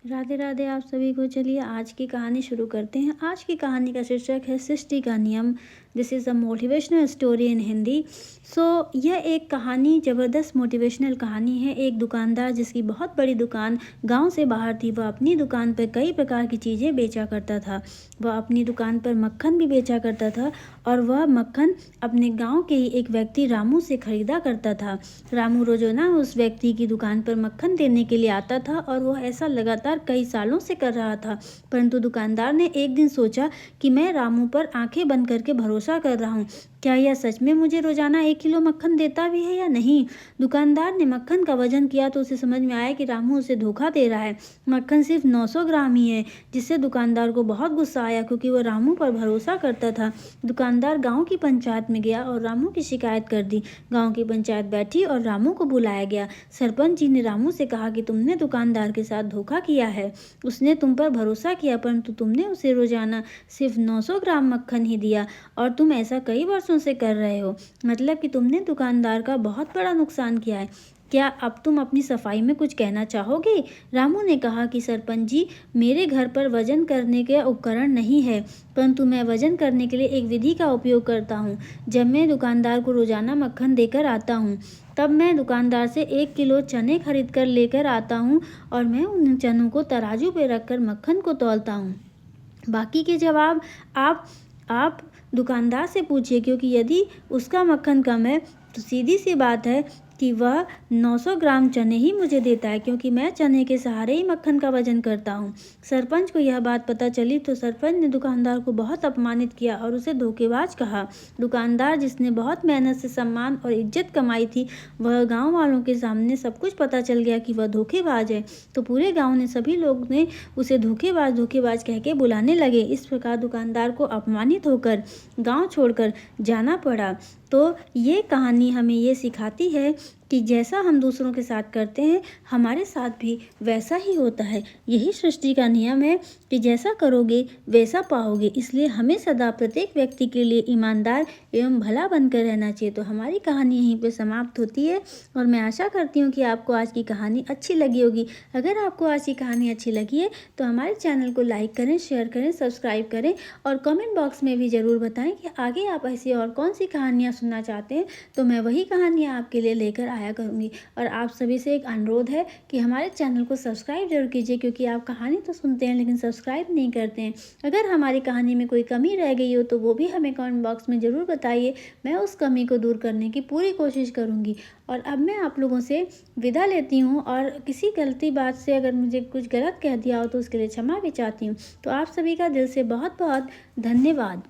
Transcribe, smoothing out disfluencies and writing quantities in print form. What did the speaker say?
राधे राधे आप सभी को। चलिए आज की कहानी शुरू करते हैं। आज की कहानी का शीर्षक है सृष्टि का नियम। This is a motivational story in Hindi. यह एक कहानी ज़बरदस्त मोटिवेशनल कहानी है। एक दुकानदार जिसकी बहुत बड़ी दुकान गांव से बाहर थी, वह अपनी दुकान पर कई प्रकार की चीज़ें बेचा करता था। वह अपनी दुकान पर मक्खन भी बेचा करता था और वह मक्खन अपने गाँव के ही एक व्यक्ति रामू से खरीदा करता था। रामू रोजाना उस व्यक्ति की दुकान पर मक्खन देने के लिए आता था और वह ऐसा लगातार कई सालों से कर रहा था। परंतु दुकानदार ने एक दिन सोचा कि मैं रामू पर आंखें बंद करके भरोसा कर रहा हूँ, क्या यह सच में मुझे रोजाना 1 किलो मक्खन देता भी है या नहीं। दुकानदार ने मक्खन का वजन किया तो उसे समझ में आया कि रामू उसे धोखा दे रहा है। मक्खन सिर्फ 900 ग्राम ही है, जिससे दुकानदार को बहुत गुस्सा आया क्योंकि वह रामू पर भरोसा करता था। दुकानदार गांव की पंचायत में गया और रामू की शिकायत कर दी। गांव की पंचायत बैठी और रामू को बुलाया गया। सरपंच जी ने रामू से कहा कि तुमने दुकानदार के साथ धोखा किया है। उसने तुम पर भरोसा किया परंतु तुमने उसे रोजाना सिर्फ 900 ग्राम मक्खन ही दिया और तुम ऐसा कई वर्षों से कर रहे हो। मतलब कि तुमने दुकानदार का बहुत बड़ा नुकसान किया है। क्या अब तुम अपनी सफाई में कुछ कहना चाहोगे। रामू ने कहा कि सरपंच जी, मेरे घर पर वजन करने के उपकरण नहीं है, परंतु मैं वजन करने के लिए एक विधि का उपयोग करता हूँ। जब मैं दुकानदार को रोजाना मक्खन देकर आता हूँ तब मैं दुकानदार से 1 किलो चने खरीद कर लेकर आता हूँ और मैं उन चनों को तराजू पे रखकर मक्खन को तौलता हूँ। बाकी के जवाब आप दुकानदार से पूछिए, क्योंकि यदि उसका मक्खन कम है तो सीधी सी बात है कि वह 900 ग्राम चने ही मुझे देता है, क्योंकि मैं चने के सहारे ही मक्खन का वजन करता हूँ। सरपंच को यह बात पता चली तो सरपंच ने दुकानदार को बहुत अपमानित किया और उसे धोखेबाज कहा। दुकानदार जिसने बहुत मेहनत से सम्मान और इज्जत कमाई थी, वह गाँव वालों के सामने सब कुछ पता चल गया कि वह धोखेबाज है। तो पूरे गाँव ने सभी लोग ने उसे धोखेबाज धोखेबाज कह के बुलाने लगे। इस प्रकार दुकानदार को अपमानित होकर गाँव छोड़कर जाना पड़ा। तो ये कहानी हमें ये सिखाती है कि जैसा हम दूसरों के साथ करते हैं, हमारे साथ भी वैसा ही होता है। यही सृष्टि का नियम है कि जैसा करोगे वैसा पाओगे। इसलिए हमें सदा प्रत्येक व्यक्ति के लिए ईमानदार एवं भला बनकर रहना चाहिए। तो हमारी कहानी यहीं पे समाप्त होती है और मैं आशा करती हूँ कि आपको आज की कहानी अच्छी लगी होगी। अगर आपको आज की कहानी अच्छी लगी है तो हमारे चैनल को लाइक करें, शेयर करें, सब्सक्राइब करें और कमेंट बॉक्स में भी ज़रूर बताएं कि आगे आप ऐसी और कौन सी कहानियाँ सुनना चाहते हैं, तो मैं वही कहानियाँ आपके लिए लेकर आया करूँगी। और आप सभी से एक अनुरोध है कि हमारे चैनल को सब्सक्राइब जरूर कीजिए, क्योंकि आप कहानी तो सुनते हैं लेकिन सब्सक्राइब नहीं करते हैं। अगर हमारी कहानी में कोई कमी रह गई हो तो वो भी हमें कमेंट बॉक्स में ज़रूर बताइए। मैं उस कमी को दूर करने की पूरी कोशिश करूँगी। और अब मैं आप लोगों से विदा लेती हूँ और किसी गलती बात से अगर मुझे कुछ गलत कह दिया हो तो उसके लिए क्षमा भी चाहती हूँ। तो आप सभी का दिल से बहुत बहुत धन्यवाद।